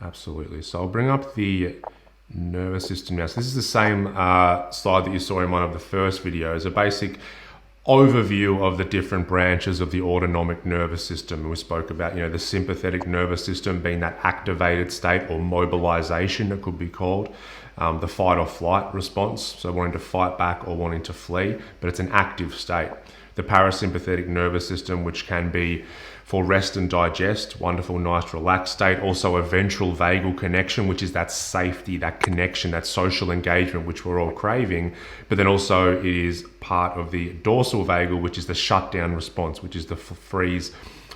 Absolutely. So I'll bring up the nervous system now. So this is the same slide that you saw in one of the first videos, a basic overview of the different branches of the autonomic nervous system. We spoke about, the sympathetic nervous system being that activated state or mobilization, it could be called. The fight or flight response, so wanting to fight back or wanting to flee, but it's an active state. The parasympathetic nervous system, which can be for rest and digest, wonderful, nice, relaxed state. Also a ventral vagal connection, which is that safety, that connection, that social engagement, which we're all craving. But then also it is part of the dorsal vagal, which is the shutdown response, which is the freeze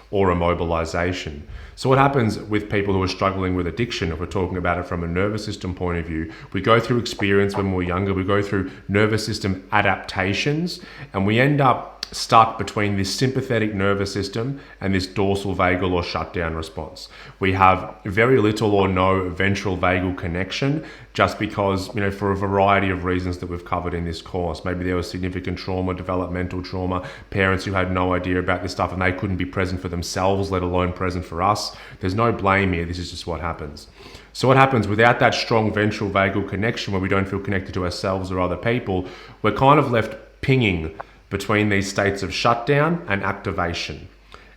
or immobilization. So what happens with people who are struggling with addiction, if we're talking about it from a nervous system point of view, we go through experience when we're younger, we go through nervous system adaptations, and we end up stuck between this sympathetic nervous system and this dorsal vagal or shutdown response. We have very little or no ventral vagal connection just because, for a variety of reasons that we've covered in this course. Maybe there was significant trauma, developmental trauma, parents who had no idea about this stuff and they couldn't be present for themselves, let alone present for us. There's no blame here. This is just what happens. So what happens without that strong ventral vagal connection where we don't feel connected to ourselves or other people, we're kind of left pinging between these states of shutdown and activation.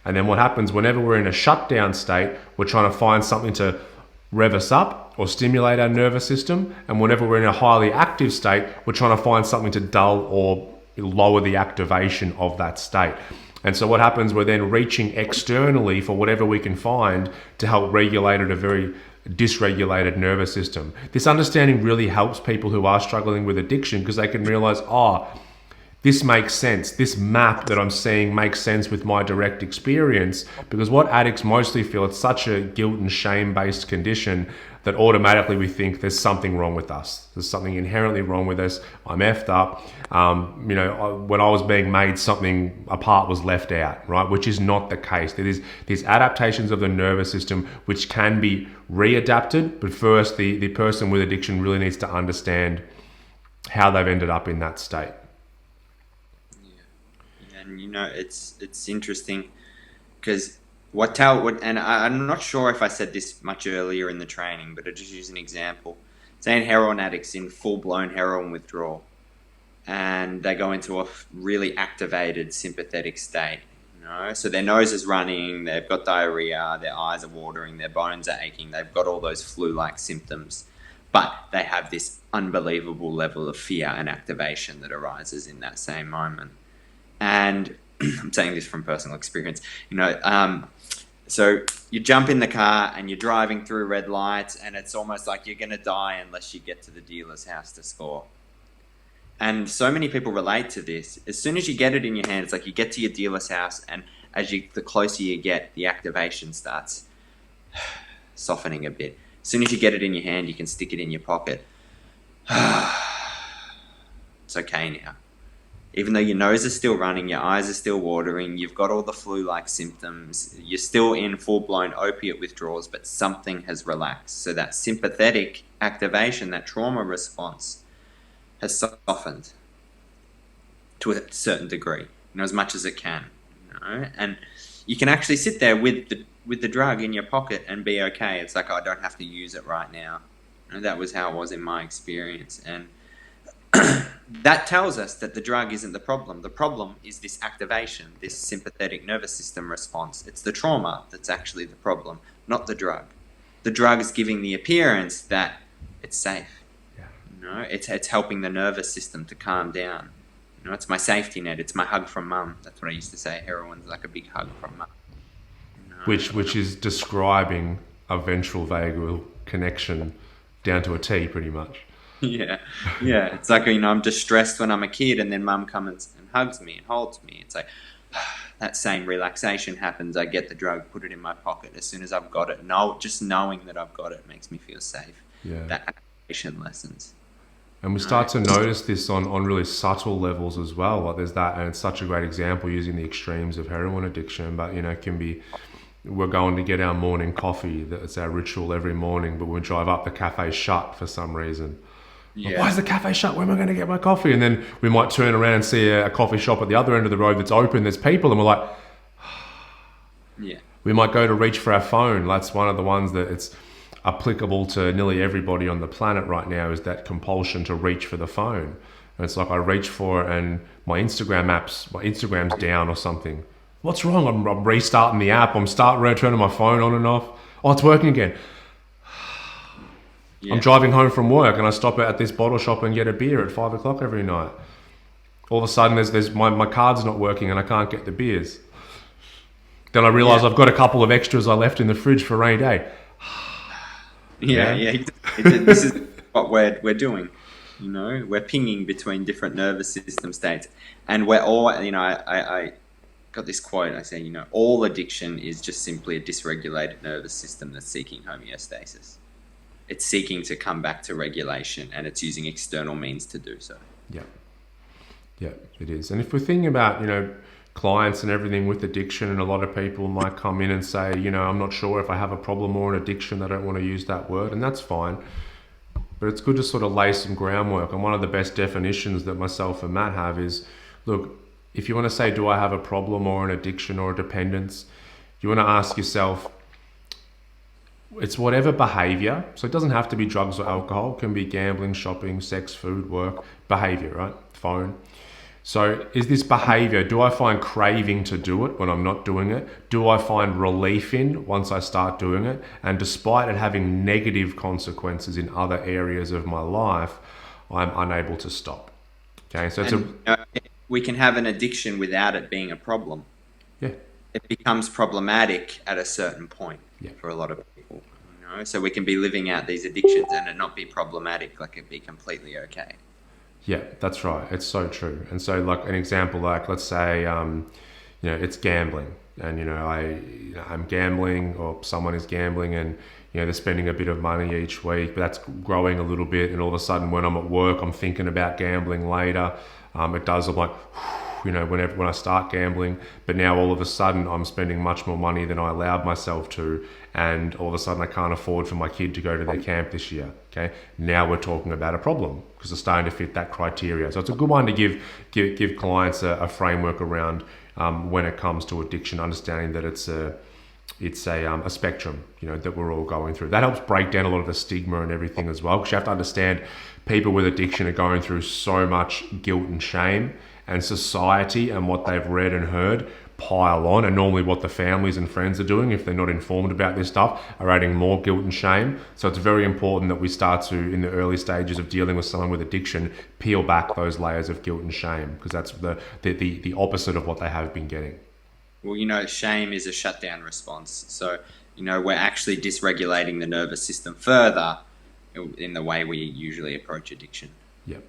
And then what happens whenever we're in a shutdown state, we're trying to find something to rev us up or stimulate our nervous system. And whenever we're in a highly active state, we're trying to find something to dull or lower the activation of that state. And so what happens, we're then reaching externally for whatever we can find to help regulate a very dysregulated nervous system. This understanding really helps people who are struggling with addiction because they can realize, this makes sense. This map that I'm seeing makes sense with my direct experience, because what addicts mostly feel, it's such a guilt and shame based condition that automatically we think there's something wrong with us. There's something inherently wrong with us. I'm effed up. When I was being made, something, a part was left out, right? Which is not the case. There is these adaptations of the nervous system which can be readapted, but first the person with addiction really needs to understand how they've ended up in that state. And it's interesting because and I'm not sure if I said this much earlier in the training, but I'll just use an example. Say heroin addicts in full-blown heroin withdrawal and they go into a really activated sympathetic state, so their nose is running, they've got diarrhea, their eyes are watering, their bones are aching, they've got all those flu-like symptoms, but they have this unbelievable level of fear and activation that arises in that same moment. And I'm saying this from personal experience, so you jump in the car and you're driving through red lights and it's almost like you're going to die unless you get to the dealer's house to score. And so many people relate to this. As soon as you get it in your hand, it's like you get to your dealer's house and the closer you get, the activation starts softening a bit. As soon as you get it in your hand, you can stick it in your pocket. It's okay now. Even though your nose is still running, your eyes are still watering, you've got all the flu-like symptoms, you're still in full-blown opiate withdrawals, but something has relaxed. So that sympathetic activation, that trauma response, has softened to a certain degree, as much as it can. And you can actually sit there with the drug in your pocket and be okay. It's like, I don't have to use it right now. That was how it was in my experience. And that tells us that the drug isn't the problem. The problem is this activation, this sympathetic nervous system response. It's the trauma that's actually the problem, not the drug. The drug is giving the appearance that it's safe. Yeah. It's helping the nervous system to calm down. It's my safety net. It's my hug from mum. That's what I used to say. Heroin's like a big hug from mum. Which is describing a ventral vagal connection down to a T, pretty much. Yeah. It's like, I'm distressed when I'm a kid and then mum comes and hugs me and holds me. It's like, that same relaxation happens. I get the drug, put it in my pocket as soon as I've got it. Just knowing that I've got it makes me feel safe. Yeah. That activation lessons. And we start to notice this on really subtle levels as well. Like there's that, and it's such a great example using the extremes of heroin addiction, but it can be, we're going to get our morning coffee. That's our ritual every morning, but when we drive up, the cafe's shut for some reason. Yeah. Why is the cafe shut? Where am I going to get my coffee? And then we might turn around and see a coffee shop at the other end of the road that's open. There's people, and we're like, yeah. We might go to reach for our phone. That's one of the ones that it's applicable to nearly everybody on the planet right now is that compulsion to reach for the phone. And it's like I reach for it and my Instagram's down or something. What's wrong? I'm restarting the app. I'm turning my phone on and off. Oh, it's working again. Yeah. I'm driving home from work and I stop at this bottle shop and get a beer at 5 o'clock every night. All of a sudden, there's my card's not working and I can't get the beers. Then I realise I've got a couple of extras I left in the fridge for a rainy day. This is what we're doing. You know, we're pinging between different nervous system states, and we're all. You know, I got this quote. I say, you know, all addiction is just simply a dysregulated nervous system that's seeking homeostasis. It's seeking to come back to regulation, and it's using external means to do so. Yeah, it is. And if we're thinking about, you know, clients and everything with addiction, and a lot of people might come in and say, you know, I'm not sure if I have a problem or an addiction. I don't want to use that word, and that's fine. But it's good to sort of lay some groundwork. And one of the best definitions that myself and Matt have is, look, if you want to say, do I have a problem or an addiction or a dependence, you want to ask yourself, it's whatever behavior. So it doesn't have to be drugs or alcohol. It can be gambling, shopping, sex, food, work, behavior, right? Phone. So is this behavior, do I find craving to do it when I'm not doing it? Do I find relief in once I start doing it? And despite it having negative consequences in other areas of my life, I'm unable to stop. Okay, so we can have an addiction without it being a problem. Yeah. It becomes problematic at a certain point for a lot of people. You know? So we can be living out these addictions and it not be problematic, like it be completely okay. Yeah, that's right. It's so true. And so, like an example, like let's say, you know, it's gambling, and you know, I'm gambling, or someone is gambling, and you know, they're spending a bit of money each week, but that's growing a little bit. And all of a sudden, when I'm at work, I'm thinking about gambling later. It does. I'm like, you know, when I start gambling, but now all of a sudden I'm spending much more money than I allowed myself to, and all of a sudden I can't afford for my kid to go to their camp this year. Okay, now we're talking about a problem because it's starting to fit that criteria. So it's a good one to give clients a framework around when it comes to addiction, understanding that it's a spectrum, you know, that we're all going through. That helps break down a lot of the stigma and everything as well, because you have to understand people with addiction are going through so much guilt and shame, and society and what they've read and heard pile on, and normally what the families and friends are doing, if they're not informed about this stuff, are adding more guilt and shame. So it's very important that we start to, in the early stages of dealing with someone with addiction, peel back those layers of guilt and shame, because that's the opposite of what they have been getting. Well, you know, shame is a shutdown response. So, you know, we're actually dysregulating the nervous system further in the way we usually approach addiction. Yep,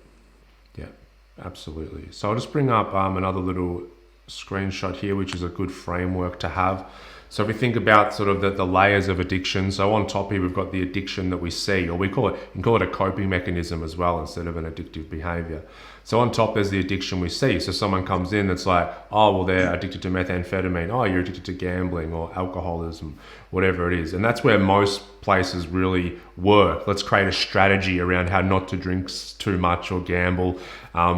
absolutely. So I'll just bring up another little screenshot here, which is a good framework to have. So if we think about sort of the layers of addiction, so on top here we've got the addiction that we see, or you can call it a coping mechanism as well instead of an addictive behavior. So on top there's the addiction we see. So someone comes in that's like, oh, well, they're addicted to methamphetamine, oh, you're addicted to gambling or alcoholism, whatever it is. And that's where most places really work. Let's create a strategy around how not to drink too much or gamble,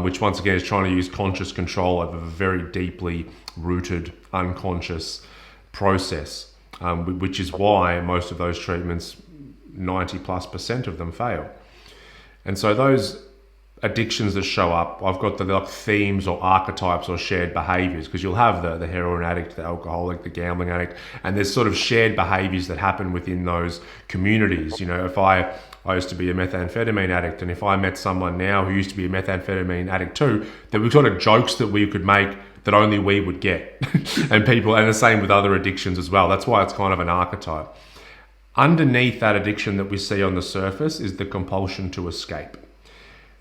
which once again is trying to use conscious control over a very deeply rooted unconscious process, which is why most of those treatments, 90+% of them fail. And so those addictions that show up, I've got the themes or archetypes or shared behaviors, because you'll have the heroin addict, the alcoholic, the gambling addict, and there's sort of shared behaviors that happen within those communities. You know, if I used to be a methamphetamine addict, and if I met someone now who used to be a methamphetamine addict too, there were sort of jokes that we could make that only we would get. And the same with other addictions as well. That's why it's kind of an archetype. Underneath that addiction that we see on the surface is the compulsion to escape.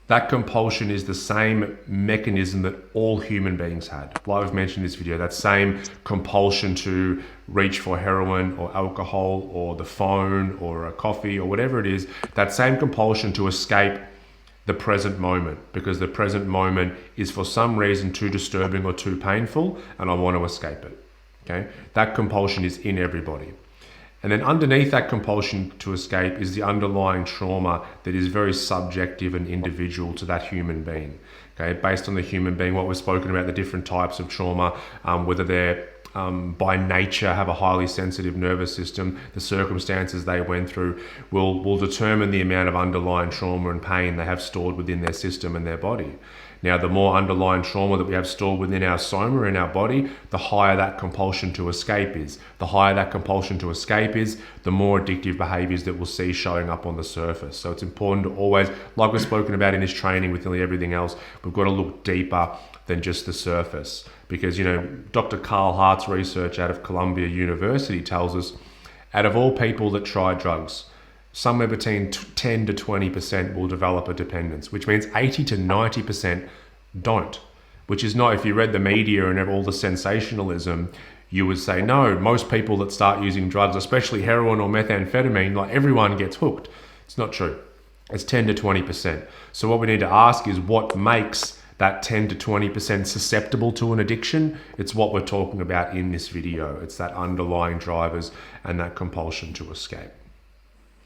That compulsion is the same mechanism that all human beings had. Like I've mentioned in this video, that same compulsion to reach for heroin or alcohol or the phone or a coffee or whatever it is, that same compulsion to escape the present moment, because the present moment is for some reason too disturbing or too painful and I want to escape it. Okay, that compulsion is in everybody. And then underneath that compulsion to escape is the underlying trauma that is very subjective and individual to that human being. Okay, based on the human being, what we've spoken about, the different types of trauma, whether they're by nature have a highly sensitive nervous system, the circumstances they went through will determine the amount of underlying trauma and pain they have stored within their system and their body. Now, the more underlying trauma that we have stored within our soma, in our body, the higher that compulsion to escape is. The higher that compulsion to escape is, the more addictive behaviors that we'll see showing up on the surface. So it's important to always, like we've spoken about in this training with nearly everything else, we've got to look deeper than just the surface. Because, Dr. Carl Hart's research out of Columbia University tells us, out of all people that try drugs, somewhere between 10 to 20% will develop a dependence, which means 80 to 90% don't. Which is not, if you read the media and all the sensationalism, you would say, no, most people that start using drugs, especially heroin or methamphetamine, like everyone gets hooked. It's not true. It's 10 to 20%. So what we need to ask is what makes that 10 to 20% susceptible to an addiction? It's what we're talking about in this video. It's that underlying drivers and that compulsion to escape.